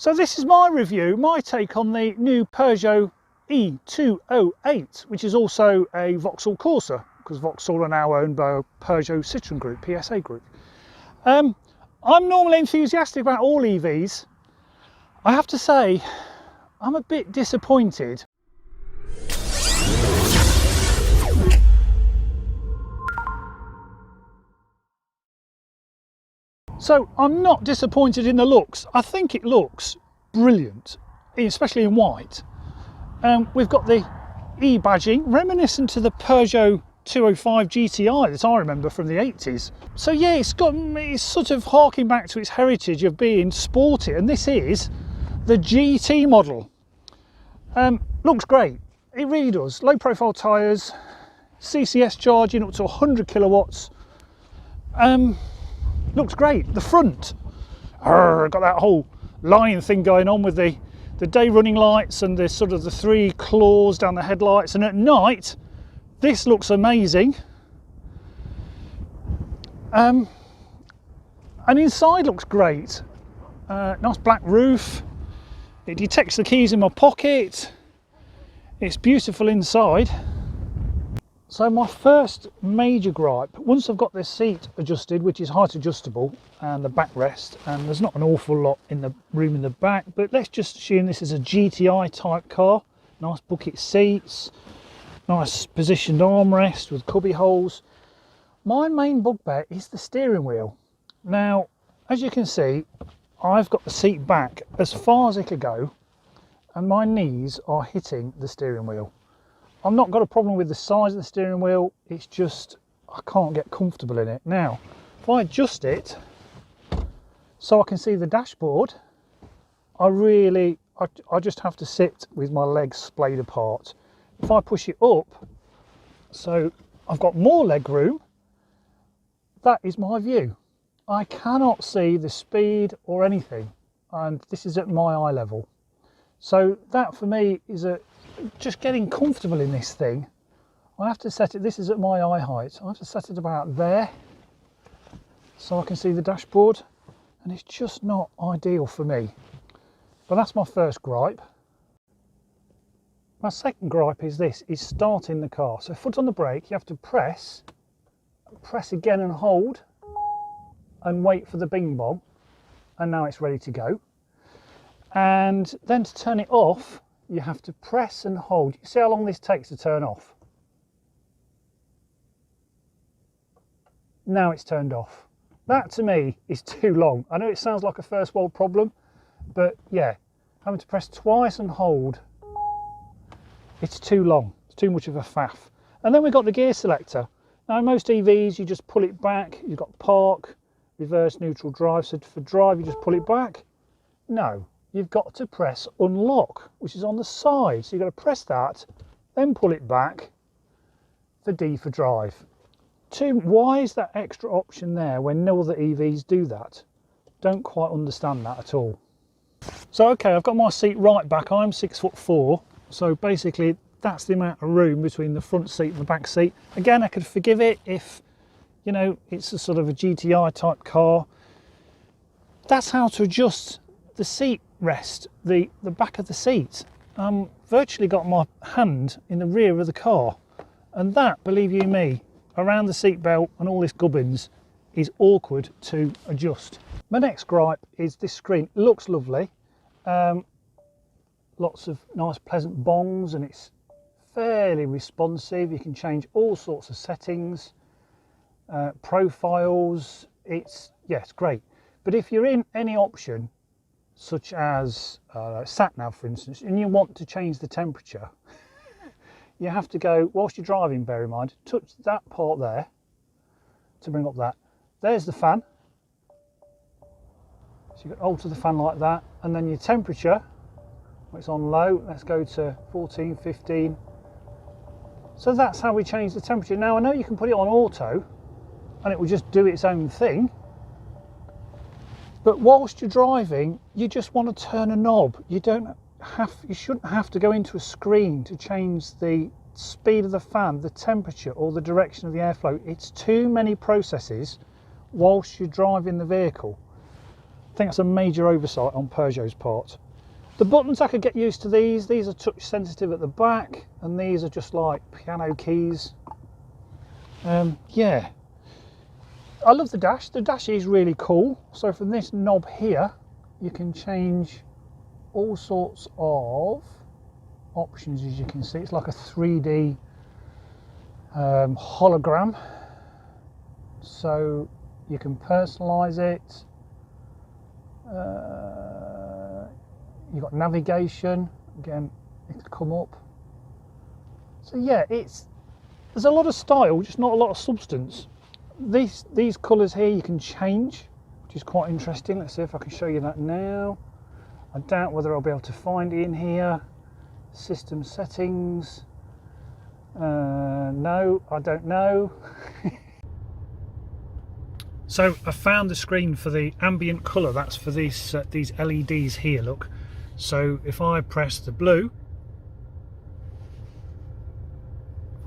So this is my review, my take on the new Peugeot E208, which is also a Vauxhall Corsa, because Vauxhall are now owned by Peugeot Citroën Group, PSA Group. I'm normally enthusiastic about all EVs. I have to say, I'm a bit disappointed. So I'm not disappointed in the looks. I think it looks brilliant, especially in white. We've got the E badging, reminiscent to the Peugeot 205 GTI that I remember from the 80s. So yeah, it's sort of harking back to its heritage of being sporty, and this is the GT model. Looks great, it really does. Low profile tyres, CCS charging up to 100 kilowatts. Looks great. The front, got that whole lion thing going on with the day running lights and the sort of the three claws down the headlights, and at night this looks amazing. And inside looks great. Nice black roof. It detects the keys in my pocket. It's beautiful inside. So my first major gripe, once I've got this seat adjusted, which is height adjustable, and the backrest, and there's not an awful lot in the room in the back, but let's just assume this is a GTI type car. Nice bucket seats, nice positioned armrest with cubby holes. My main bugbear is the steering wheel. Now, as you can see, I've got the seat back as far as it could go, and my knees are hitting the steering wheel. I've not got a problem with the size of the steering wheel, it's just I can't get comfortable in it. Now, if I adjust it so I can see the dashboard, I just have to sit with my legs splayed apart. If I push it up, so I've got more leg room, that is my view. I cannot see the speed or anything, and this is at my eye level. So that for me is just getting comfortable in this thing. I have to set it, this is at my eye height, I have to set it about there so I can see the dashboard, and it's just not ideal for me. But that's my first gripe. My second gripe is this, is starting the car. So foot on the brake, you have to press again and hold and wait for the bing bong, and now it's ready to go. And then to turn it off, you have to press and hold. You see how long this takes to turn off? Now it's turned off. That to me is too long. I know it sounds like a first world problem, but yeah, having to press twice and hold, it's too long. It's too much of a faff. And then we've got the gear selector. Now in most EVs, you just pull it back. You've got park, reverse, neutral, drive. So for drive, you just pull it back. No. You've got to press unlock, which is on the side. So you've got to press that, then pull it back for D for drive. Why is that extra option there when no other EVs do that? Don't quite understand that at all. So okay, I've got my seat right back. I'm 6'4", so basically that's the amount of room between the front seat and the back seat. Again, I could forgive it if, you know, it's a sort of a GTI type car. That's how to adjust the seat rest, the back of the seat. Virtually got my hand in the rear of the car, and that, believe you me, around the seat belt and all this gubbins is awkward to adjust. My next gripe is this screen. It looks lovely, lots of nice pleasant bongs, and it's fairly responsive. You can change all sorts of settings, profiles. It's great. But if you're in any option such as sat nav, for instance, and you want to change the temperature, you have to go, whilst you're driving, bear in mind, touch that part there to bring up that. There's the fan, so you can alter the fan like that, and then your temperature, when it's on low, let's go to 14, 15. So that's how we change the temperature. Now I know you can put it on auto and it will just do its own thing, but whilst you're driving, you just want to turn a knob. You shouldn't have to go into a screen to change the speed of the fan, the temperature, or the direction of the airflow. It's too many processes whilst you're driving the vehicle. think that's a major oversight on Peugeot's part. The buttons, I could get used to these. These are touch sensitive at the back, and these are just like piano keys. Yeah, I love the dash. The dash is really cool. So from this knob here, you can change all sorts of options. As you can see, it's like a 3D hologram. So you can personalize it. You've got navigation, again, it could come up. So yeah, there's a lot of style, just not a lot of substance. These colours here you can change, which is quite interesting. Let's see if I can show you that now. I doubt whether I'll be able to find it in here. System settings. No, I don't know. So I found the screen for the ambient colour. That's for these LEDs here, look. So if I press the blue,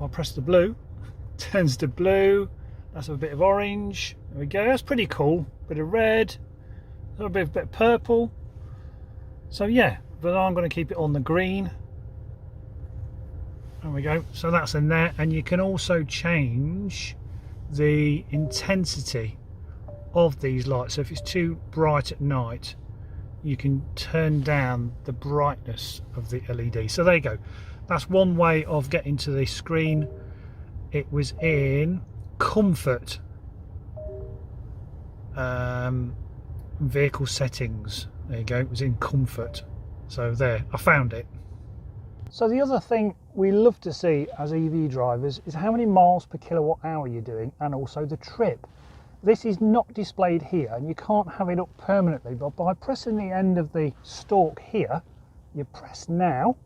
it turns to blue. That's a bit of orange. There we go. That's pretty cool. Bit of red, a little bit of purple. So yeah, but I'm going to keep it on the green. There we go. So that's in there, and you can also change the intensity of these lights. So if it's too bright at night, you can turn down the brightness of the LED. So there you go. That's one way of getting to the screen. It was in comfort, vehicle settings. There you go. It was in comfort. So there, I found it. So the other thing we love to see as EV drivers is how many miles per kilowatt hour you're doing, and also the trip. This is not displayed here, and you can't have it up permanently, but by pressing the end of the stalk here, you press now,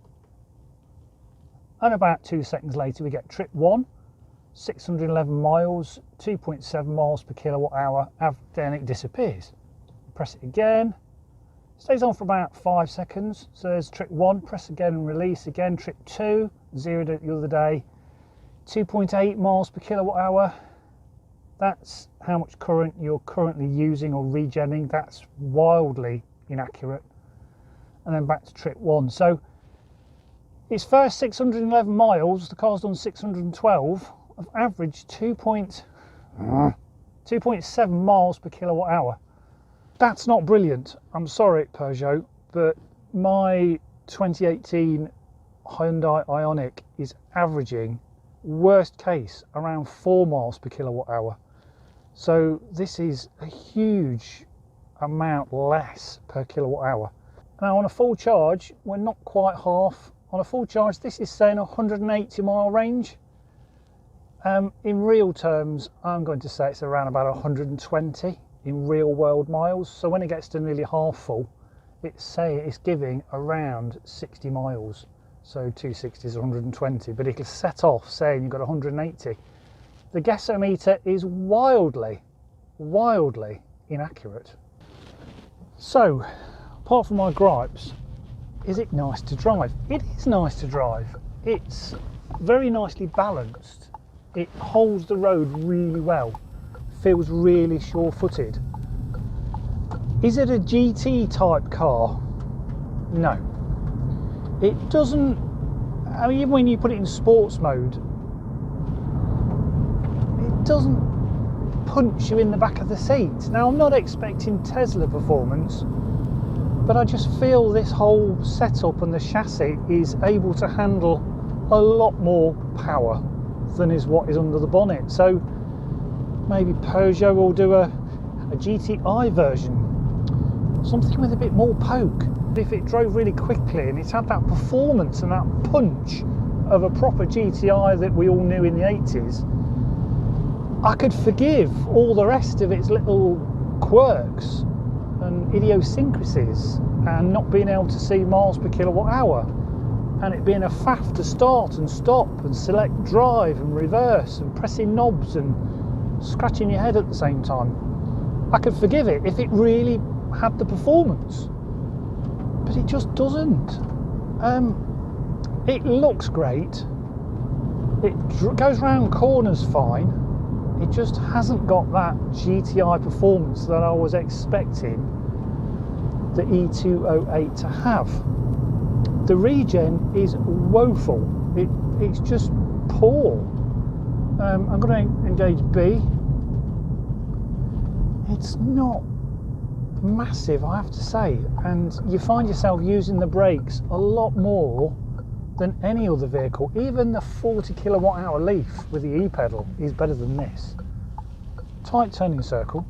and about 2 seconds later we get trip 1, 611 miles, 2.7 miles per kilowatt hour, then it disappears. Press it again, stays on for about 5 seconds, so there's trip 1, press again and release again, trip 2, zeroed it the other day, 2.8 miles per kilowatt hour. That's how much current you're currently using or regenning. That's wildly inaccurate. And then back to trip 1. So its first 611 miles, the car's done 612, of average 2.7 miles per kilowatt hour. That's not brilliant. I'm sorry, Peugeot, but my 2018 Hyundai Ioniq is averaging, worst case, around 4 miles per kilowatt hour. So this is a huge amount less per kilowatt hour. Now on a full charge, we're not quite half. On a full charge, this is saying 180 mile range. In real terms, I'm going to say it's around about 120 in real world miles. So when it gets to nearly half full, it's giving around 60 miles. So 260 is 120, but it'll set off saying you've got 180. The gasometer is wildly inaccurate. So, apart from my gripes, is it nice to drive? It is nice to drive. It's very nicely balanced. It holds the road really well. Feels really sure-footed. Is it a GT type car? No. It doesn't, I mean, even when you put it in sports mode, it doesn't punch you in the back of the seat. Now, I'm not expecting Tesla performance, but I just feel this whole setup and the chassis is able to handle a lot more power than is what is under the bonnet. So maybe Peugeot will do a GTI version, something with a bit more poke. If it drove really quickly and it's had that performance and that punch of a proper GTI that we all knew in the 80s, I could forgive all the rest of its little quirks and idiosyncrasies and not being able to see miles per kilowatt hour and it being a faff to start and stop and select drive and reverse and pressing knobs and scratching your head at the same time. I could forgive it if it really had the performance, but it just doesn't. It looks great, it goes round corners fine, it just hasn't got that GTI performance that I was expecting the e208 to have. The regen is woeful. It's just poor. I'm going to engage B. It's not massive, I have to say, and you find yourself using the brakes a lot more than any other vehicle. Even the 40 kilowatt hour Leaf with the e-pedal is better than this. Tight turning circle.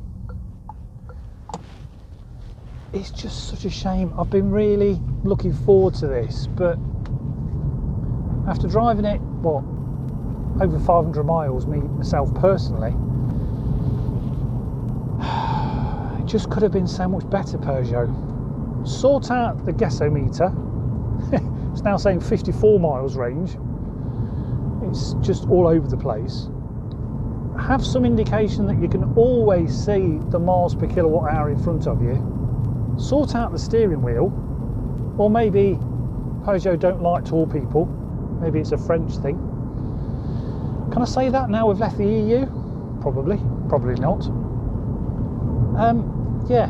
It's just such a shame. I've been really looking forward to this, but after driving it, what, over 500 miles myself personally, it just could have been so much better, Peugeot. Sort out the gasometer. It's now saying 54 miles range. It's just all over the place. Have some indication that you can always see the miles per kilowatt hour in front of you. Sort out the steering wheel, or maybe Peugeot don't like tall people. Maybe it's a French thing. Can I say that now we've left the EU? Probably not. Yeah,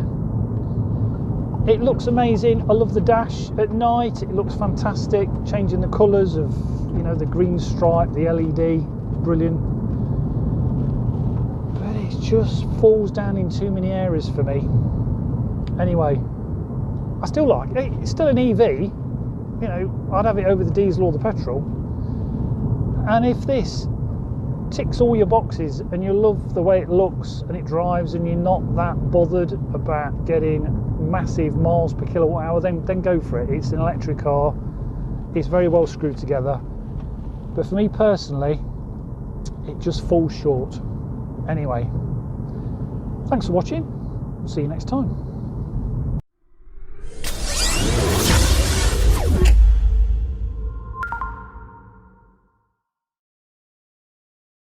it looks amazing. I love the dash at night. It looks fantastic. Changing the colours of, you know, the green stripe, the LED, brilliant. But it just falls down in too many areas for me. Anyway, I still like it. It's still an EV. You know, I'd have it over the diesel or the petrol. And if this ticks all your boxes and you love the way it looks and it drives and you're not that bothered about getting massive miles per kilowatt hour, then go for it. It's an electric car. It's very well screwed together. But for me personally, it just falls short. Anyway, thanks for watching. See you next time.